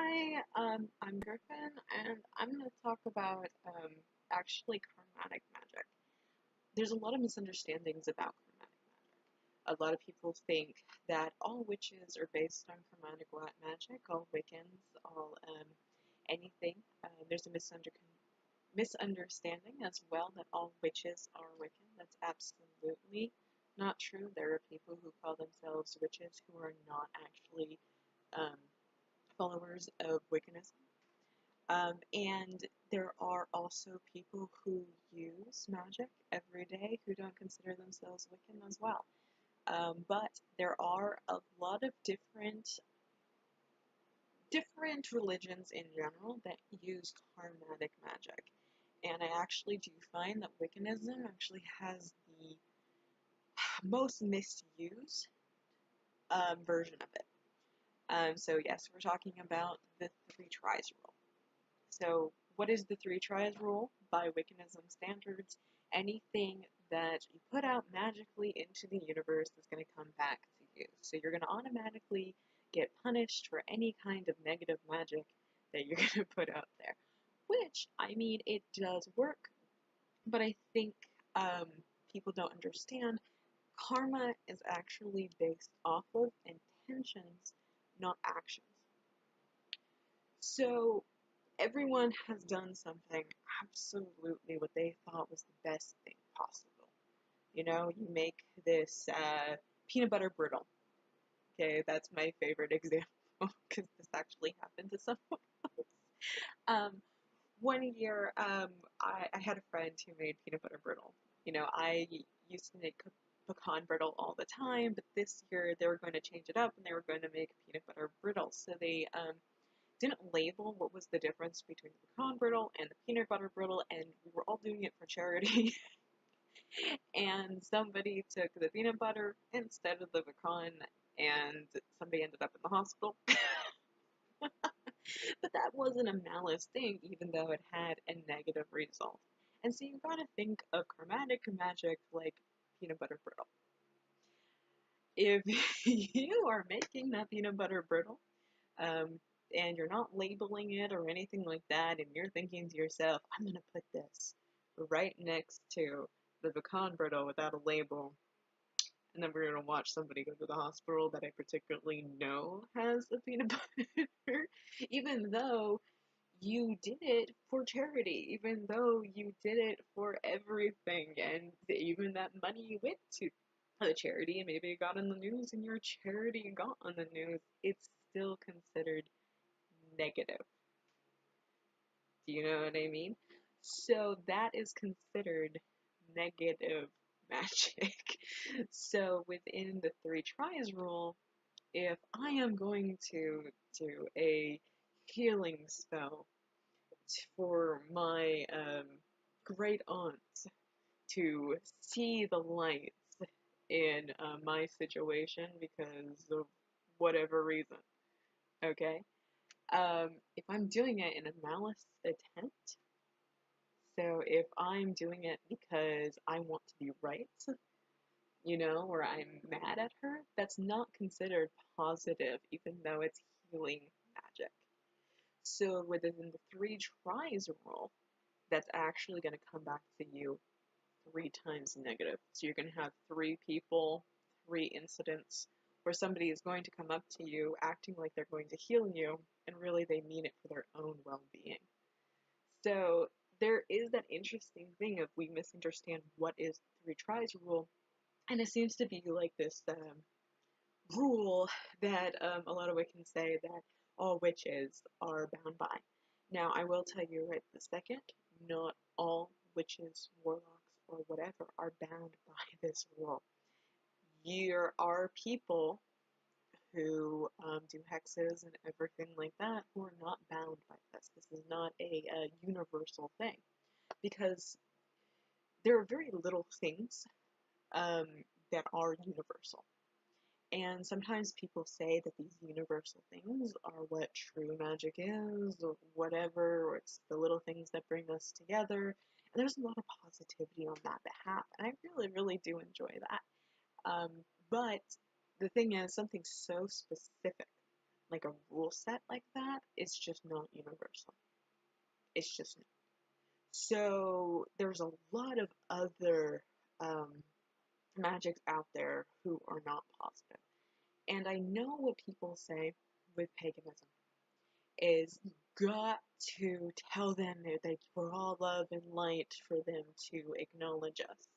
Hi, I'm Griffin, and I'm going to talk about actually karmatic magic. There's a lot of misunderstandings about karmatic magic. A lot of people think that all witches are based on karmatic magic, all Wiccans, all anything. There's a misunderstanding as well that all witches are Wiccan. That's absolutely not true. There are people who call themselves witches who are not actually um, followers of Wiccanism. And there are also people who use magic every day who don't consider themselves Wiccan as well. But there are a lot of different religions in general that use karmatic magic. And I actually do find that Wiccanism actually has the most misused version of it. So yes, we're talking about the three tries rule. So, what is the three tries rule? By Wiccanism standards, anything that you put out magically into the universe is going to come back to you. So, you're going to automatically get punished for any kind of negative magic that you're going to put out there. Which, I mean, it does work, but I think people don't understand. Karma is actually based off of intentions, not actions. So, everyone has done something absolutely what they thought was the best thing possible. You know, you make this peanut butter brittle. Okay, that's my favorite example because this actually happened to someone else. Um, one year, I had a friend who made peanut butter brittle. You know, I used to make pecan brittle all the time, but this year they were going to change it up and they were going to make peanut butter brittle. So they didn't label what was the difference between the pecan brittle and the peanut butter brittle, and we were all doing it for charity. And somebody took the peanut butter instead of the pecan, and somebody ended up in the hospital. But that wasn't a malice thing, even though it had a negative result. And so you gotta think of karmatic magic like peanut butter brittle. If you are making that peanut butter brittle, um, and you're not labeling it or anything like that, and you're thinking to yourself, I'm gonna put this right next to the pecan brittle without a label, and then we're gonna watch somebody go to the hospital that I particularly know has a peanut butter, even though you did it for charity, even though you did it for everything, and even that money went to the charity, and maybe it got in the news, and your charity got on the news, it's still considered negative. Do you know what I mean? So that is considered negative magic. So within the three tries rule, if I am going to do a healing spell for my great aunt to see the lights in my situation because of whatever reason, okay? If I'm doing it in a malice attempt, so if I'm doing it because I want to be right, you know, or I'm mad at her, that's not considered positive, even though it's healing magic. So within the three tries rule, that's actually going to come back to you three times negative. So you're going to have three people, three incidents where somebody is going to come up to you acting like they're going to heal you, and really they mean it for their own well-being. So there is that interesting thing of we misunderstand what is the three tries rule, and it seems to be like this rule that a lot of Wiccans say that all witches are bound by. Now, I will tell you right this second, not all witches, warlocks, or whatever are bound by this rule. There are people who do hexes and everything like that who are not bound by this. This is not a universal thing because there are very little things um, that are universal. And sometimes people say that these universal things are what true magic is, or whatever, or it's the little things that bring us together. And there's a lot of positivity on that behalf, and I really, really do enjoy that. But the thing is, something so specific like a rule set like that, it's just not universal. It's just not. So there's a lot of other um, magics out there who are not positive. And I know what people say with paganism is you got to tell them that we're all love and light for them to acknowledge us.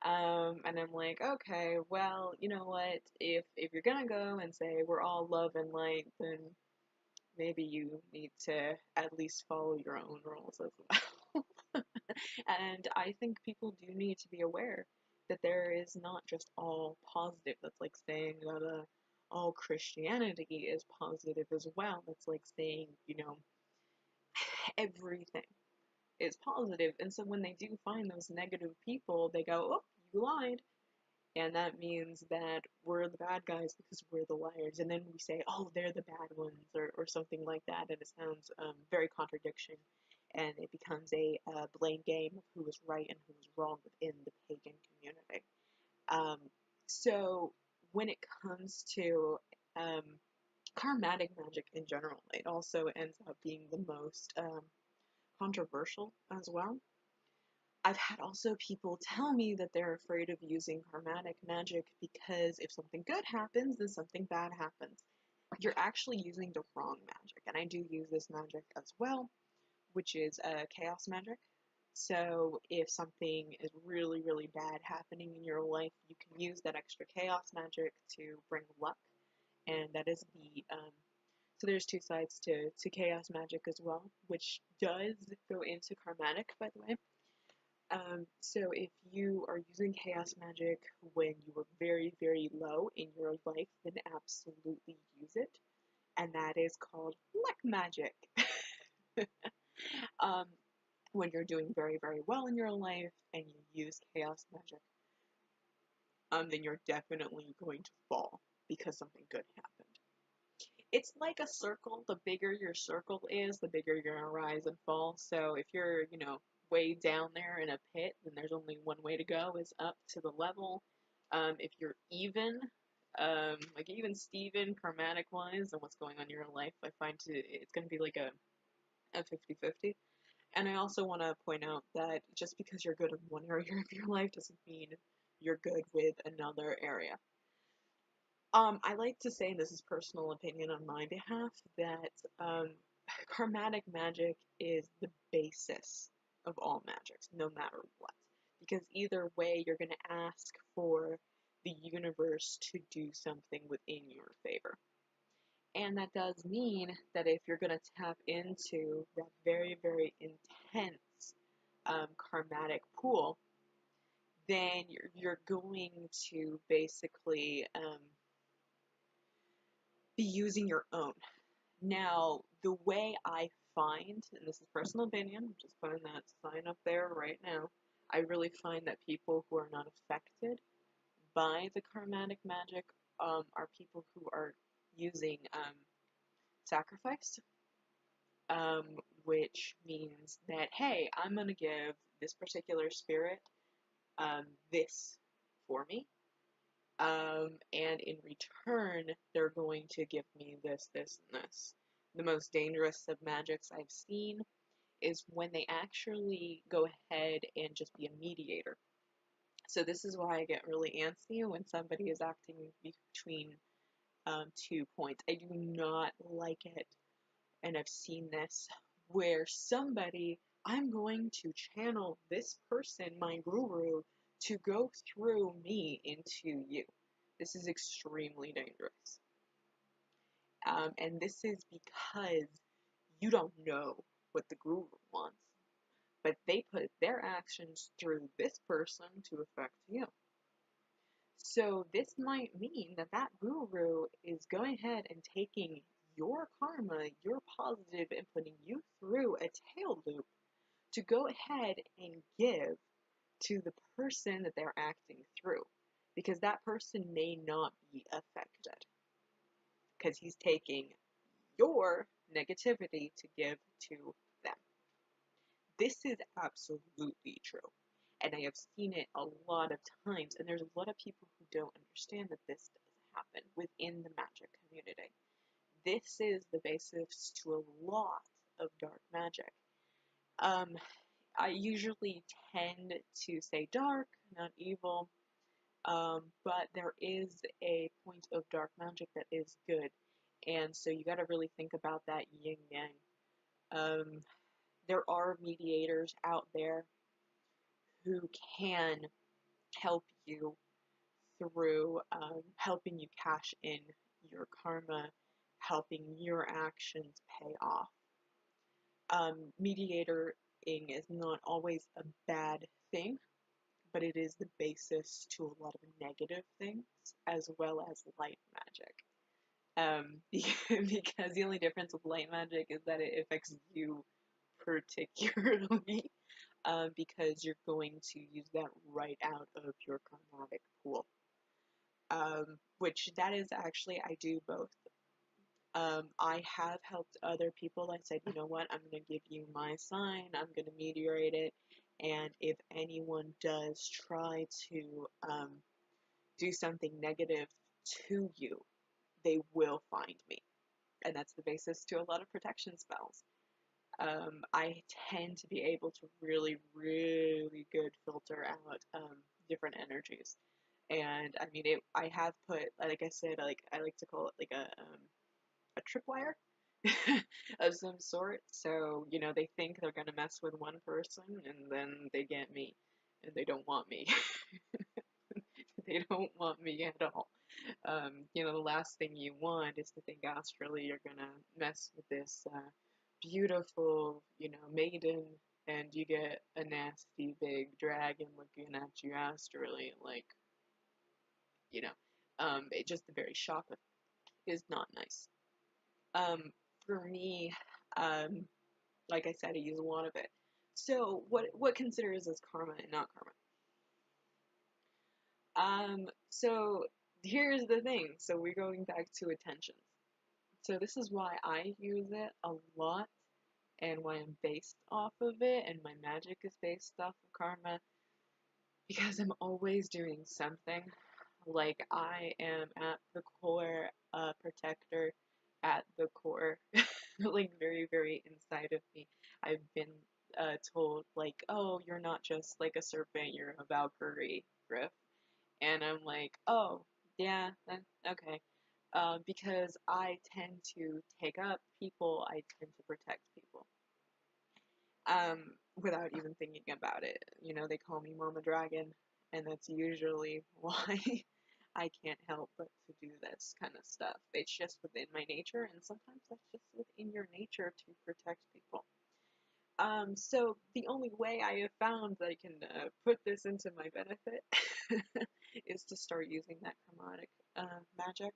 And I'm like, okay, well, you know what? If you're gonna go and say we're all love and light, then maybe you need to at least follow your own rules as well. And I think people do need to be aware that there is not just all positive. That's like saying that all Christianity is positive as well. That's like saying, everything is positive. And so when they do find those negative people, they go, oh, you lied. And that means that we're the bad guys because we're the liars. And then we say, oh, they're the bad ones, or something like that. And it sounds very contradiction. And it becomes a blame game of who is right and who is wrong within the pagan community. Um, so when it comes to um, karmatic magic in general, it also ends up being the most controversial as well. I've had also people tell me that they're afraid of using karmatic magic because if something good happens, then something bad happens. You're actually using the wrong magic, and I do use this magic as well, which is chaos magic. So if something is really, really bad happening in your life, you can use that extra chaos magic to bring luck, and that is the so there's two sides to chaos magic as well, which does go into karmatic, by the way. So if you are using chaos magic when you are very, very low in your life, then absolutely use it. And that is called luck magic. um, when you're doing very, very well in your life and you use chaos magic, then you're definitely going to fall because something good happened. It's like a circle. The bigger your circle is, the bigger you're gonna rise and fall. So if you're, way down there in a pit, then there's only one way to go, is up to the level. If you're even, like even Steven, karmatic wise, and what's going on in your life, I find it's gonna be like a 50-50. And I also want to point out that just because you're good in one area of your life doesn't mean you're good with another area. I like to say, and this is personal opinion on my behalf, that karmatic magic is the basis of all magics, no matter what. Because either way, you're going to ask for the universe to do something within your favor. And that does mean that if you're going to tap into that very, very intense karmatic pool, then you're going to basically be using your own. Now, the way I find, and this is personal opinion, I'm just putting that sign up there right now, I really find that people who are not affected by the karmatic magic are people who are using sacrifice, um, which means that, hey, I'm going to give this particular spirit this for me, and in return, they're going to give me this, this, and this. The most dangerous of magics I've seen is when they actually go ahead and just be a mediator. So this is why I get really antsy when somebody is acting between 2 points. I do not like it, and I've seen this, where I'm going to channel this person, my guru, to go through me into you. This is extremely dangerous. And this is because you don't know what the guru wants, but they put their actions through this person to affect you. So this might mean that that guru is going ahead and taking your karma, your positive, and putting you through a tail loop to go ahead and give to the person that they're acting through, because that person may not be affected because he's taking your negativity to give to them. This is absolutely true, and I have seen it a lot of times, and there's a lot of people who don't understand that this does happen within the magic community. This is the basis to a lot of dark magic. Um, I usually tend to say dark, not evil, but there is a point of dark magic that is good, and so you got to really think about that yin yang. Um, there are mediators out there who can help you through helping you cash in your karma, helping your actions pay off. Mediating is not always a bad thing, but it is the basis to a lot of negative things as well as light magic. Because the only difference with light magic is that it affects you particularly, because you're going to use that right out of your karmatic pool. Which that is actually, I do both. I have helped other people. I said, you know what, I'm going to give you my sign, I'm going to meteorate it, and if anyone does try to do something negative to you, they will find me. And that's the basis to a lot of protection spells. I tend to be able to really, really good filter out different energies. And I mean, I have put, like I said, like I like to call it like a tripwire of some sort. So, you know, they think they're gonna mess with one person and then they get me and they don't want me. They don't want me at all. You know, the last thing you want is to think astrally you're gonna mess with this beautiful, you know, maiden and you get a nasty big dragon looking at you astrally, like, you know, it just the very shock of it is not nice. Um, for me, um, like I said, I use a lot of it. So what considers as karma and not karma? So here's the thing. So we're going back to attentions. So this is why I use it a lot and why I'm based off of it and my magic is based off of karma because I'm always doing something. Like I am at the core a protector at the core, like very, very inside of me. I've been told like, oh, you're not just like a serpent, you're a Valkyrie, Griff. And I'm like, oh, yeah, okay. Because I tend to take up people, I tend to protect people. Without even thinking about it. You know, they call me Mama Dragon, and that's usually why I can't help but to do this kind of stuff. It's just within my nature, and sometimes that's just within your nature to protect people. So the only way I have found that I can put this into my benefit is to start using that chromatic magic.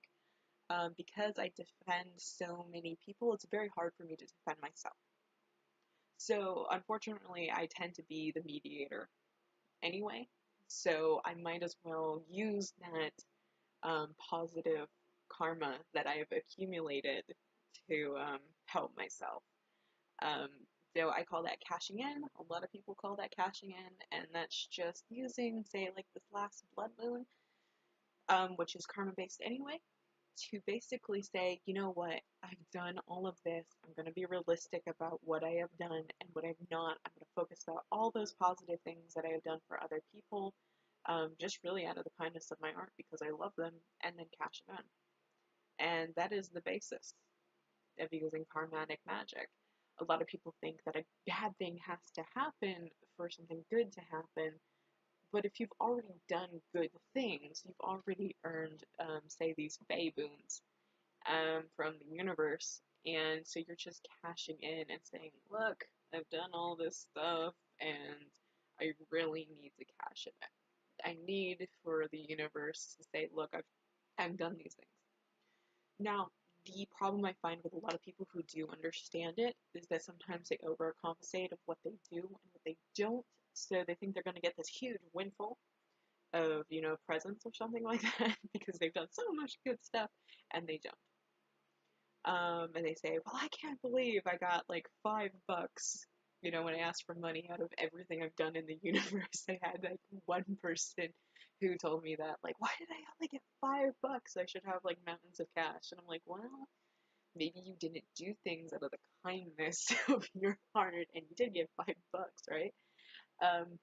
Because I defend so many people, it's very hard for me to defend myself. So unfortunately, I tend to be the mediator anyway. So I might as well use that positive karma that I have accumulated to help myself. Um, so I call that cashing in. A lot of people call that cashing in, and that's just using, say, like this last blood moon, which is karma based anyway, to basically say, you know what, I've done all of this. I'm going to be realistic about what I have done and what I've not. I'm going to focus about all those positive things that I have done for other people, just really out of the kindness of my heart because I love them, and then cash it in. And that is the basis of using karmatic magic. A lot of people think that a bad thing has to happen for something good to happen, but if you've already done good things, you've already earned, say, these Fey boons from the universe, and so you're just cashing in and saying, look, I've done all this stuff, and I really need to cash it in. I need for the universe to say, look, I've done these things. Now, the problem I find with a lot of people who do understand it is that sometimes they overcompensate of what they do and what they don't, so they think they're going to get this huge windfall of, you know, presents or something like that because they've done so much good stuff, and they don't. And they say, well, I can't believe I got like $5. You know, when I asked for money out of everything I've done in the universe, I had like one person who told me that, like, why did I only get $5? I should have like mountains of cash. And I'm like, well, Maybe you didn't do things out of the kindness of your heart and you did get $5, right? Um,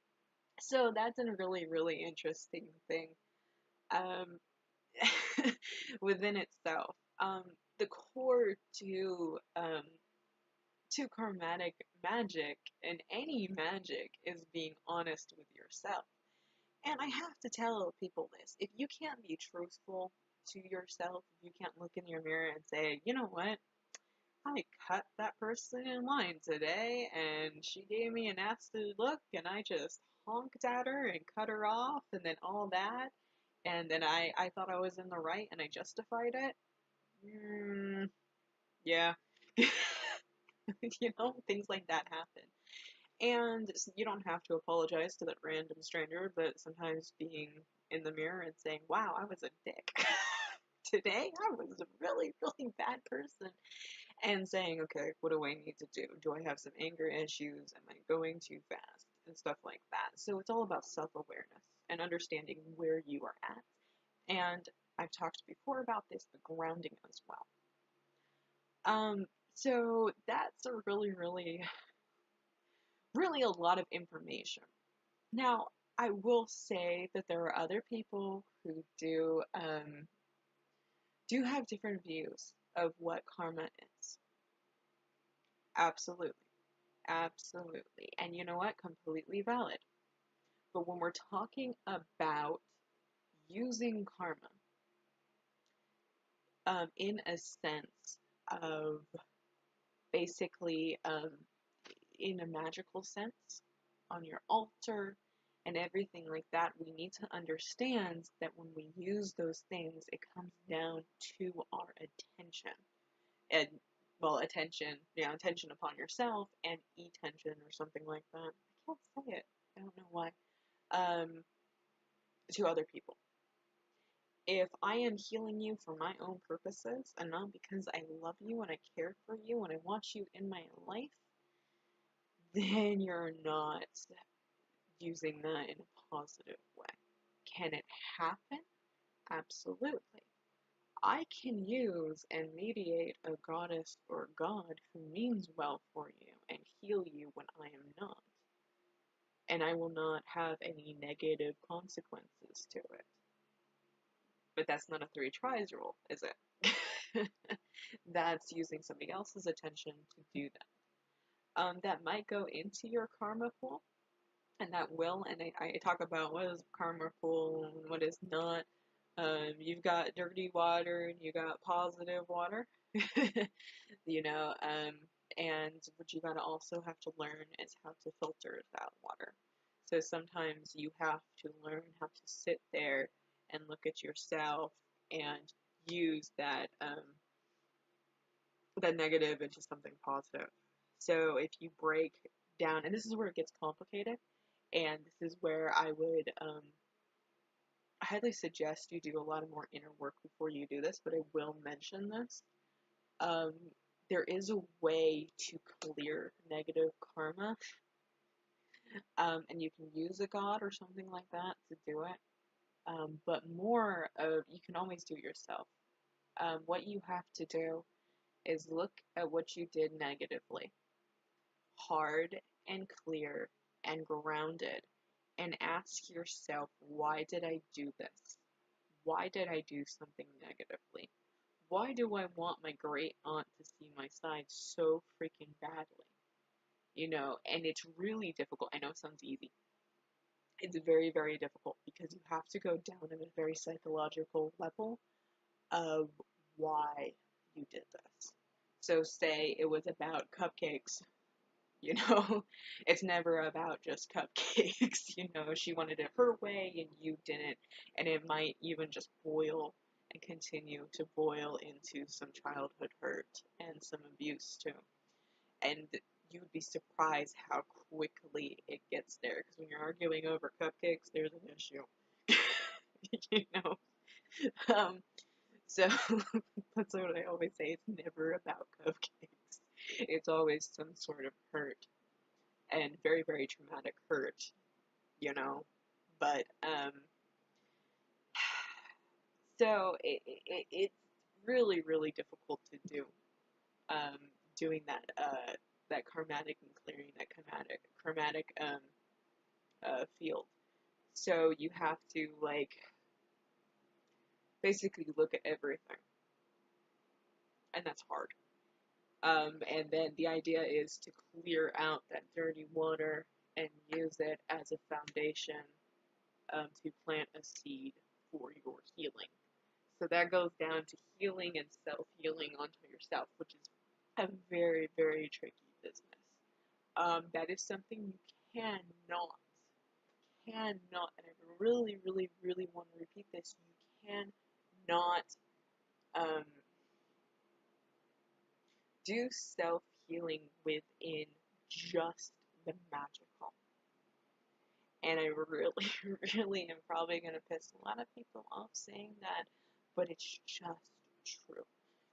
so that's a really, really interesting thing um, within itself. The core to karmatic magic and any magic is being honest with yourself. And I have to tell people this: if you can't be truthful to yourself, if you can't look in your mirror and say, you know what, I cut that person in line today and she gave me a nasty look and I just honked at her and cut her off and then all that. And then I thought I was in the right and I justified it. Yeah. Things like that happen. And you don't have to apologize to that random stranger, but sometimes being in the mirror and saying, wow, I was a dick. Today I was a really, really bad person. And saying, okay, what do I need to do? Do I have some anger issues? Am I going too fast? And stuff like that. So it's all about self awareness and understanding where you are at. And I've talked before about this, the grounding as well. So that's a really, really, really a lot of information. Now, I will say that there are other people who do have different views of what karma is. Absolutely. Absolutely. And you know what? Completely valid. But when we're talking about using karma in a sense of basically in a magical sense on your altar and everything like that, we need to understand that when we use those things, it comes down to our attention. And well, attention, yeah, attention upon yourself and attention or something like that. I can't say it. I don't know why. Um, to other people. If I am healing you for my own purposes and not because I love you and I care for you and I want you in my life, then you're not using that in a positive way. Can it happen? Absolutely. I can use and mediate a goddess or god who means well for you and heal you when I am not. And I will not have any negative consequences to it. But that's not a three tries rule, is it? That's using somebody else's attention to do that. That might go into your karma pool, and that will, and I talk about what is karma pool and what is not. You've got dirty water and you got positive water, you know, and what you gotta also have to learn is how to filter that water. So sometimes you have to learn how to sit there and look at yourself and use that negative into something positive. So if you break down, and this is where it gets complicated, and this is where I would highly suggest you do a lot of more inner work before you do this, but I will mention this. Um, there is a way to clear negative karma, and you can use a god or something like that to do it. But more of, you can always do it yourself. What you have to do is look at what you did negatively, hard and clear and grounded, and ask yourself, why did I do this? Why did I do something negatively? Why do I want my great aunt to see my side so freaking badly? And it's really difficult. I know it sounds easy. It's very, very difficult because you have to go down at a very psychological level of why you did this. So, say it was about cupcakes, you know, it's never about just cupcakes, she wanted it her way and you didn't, and it might even just boil and continue to boil into some childhood hurt and some abuse too. And you would be surprised how quickly it gets there, because when you're arguing over cupcakes, there's an issue. you know um so that's what I always say, it's never about cupcakes, it's always some sort of hurt, and very, very traumatic hurt, but so it's really, really difficult to do. um, doing that karmatic and clearing that karmatic field. So you have to like basically look at everything, and that's hard. And then the idea is to clear out that dirty water and use it as a foundation to plant a seed for your healing. So that goes down to healing and self healing onto yourself, which is a very, very tricky business. That is something you cannot, and I really, really, really want to repeat this, you cannot um, do self healing within just the magical. And I really, really am probably going to piss a lot of people off saying that, but it's just true.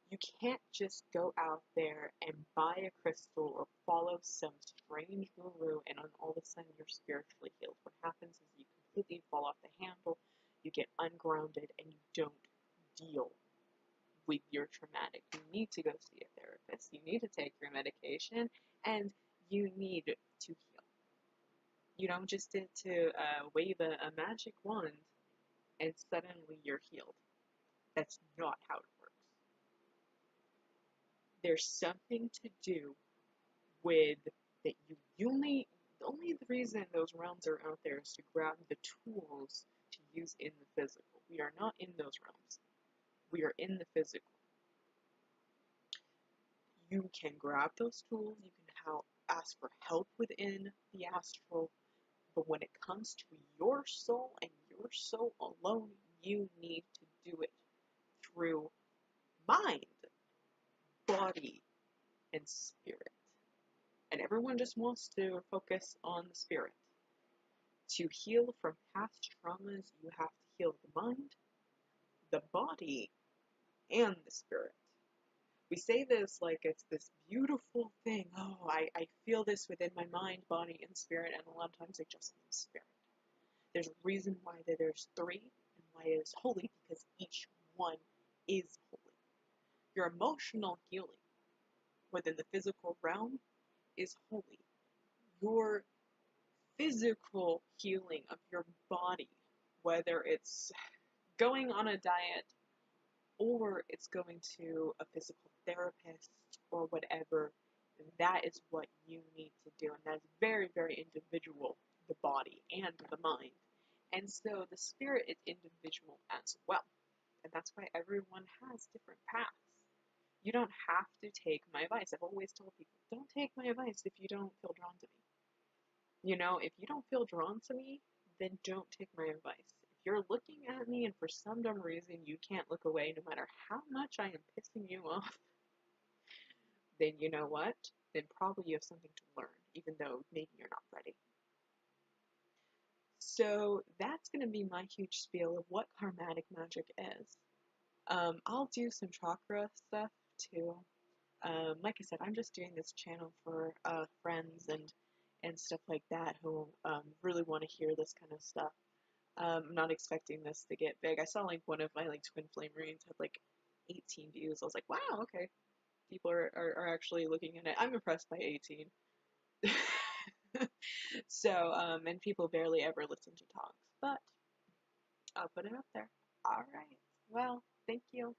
You can't just go out there and buy a crystal or follow some strange guru and then all of a sudden you're spiritually healed. What happens is you completely fall off the handle, you get ungrounded, and you don't deal with your traumatic. You need to go see a therapist, you need to take your medication, and you need to heal. You don't just get to wave a magic wand and suddenly you're healed. That's not how it works. There's something to do with that only the reason those realms are out there is to grab the tools to use in the physical. We are not in those realms. We are in the physical. You can grab those tools, you can ask for help within the astral, but when it comes to your soul and your soul alone, you need to do it through mind, body, and spirit. And everyone just wants to focus on the spirit. To heal from past traumas, you have to heal the mind, the body, and the spirit. We say this like it's this beautiful thing. Oh, I feel this within my mind, body, and spirit, and a lot of times it just means spirit. There's a reason why there's three and why it is holy, because each one is holy. Your emotional healing within the physical realm is holy. Your physical healing of your body, whether it's going on a diet or it's going to a physical therapist or whatever, that is what you need to do. And that's very, very individual, the body and the mind. And so the spirit is individual as well. And that's why everyone has different paths. You don't have to take my advice. I've always told people, don't take my advice if you don't feel drawn to me. You know, if you don't feel drawn to me, then don't take my advice. If you're looking at me and for some dumb reason you can't look away no matter how much I am pissing you off, then you know what? Then probably you have something to learn, even though maybe you're not ready. So that's going to be my huge spiel of what karmatic magic is. I'll do some chakra stuff too. Like I said, I'm just doing this channel for friends and stuff like that who really want to hear this kind of stuff. I'm not expecting this to get big. I saw like one of my like twin flame readings had like 18 views. I was like, wow, okay. People are actually looking at it. I'm impressed by 18. So, and people barely ever listen to talks, but I'll put it up there. All right. Well, thank you.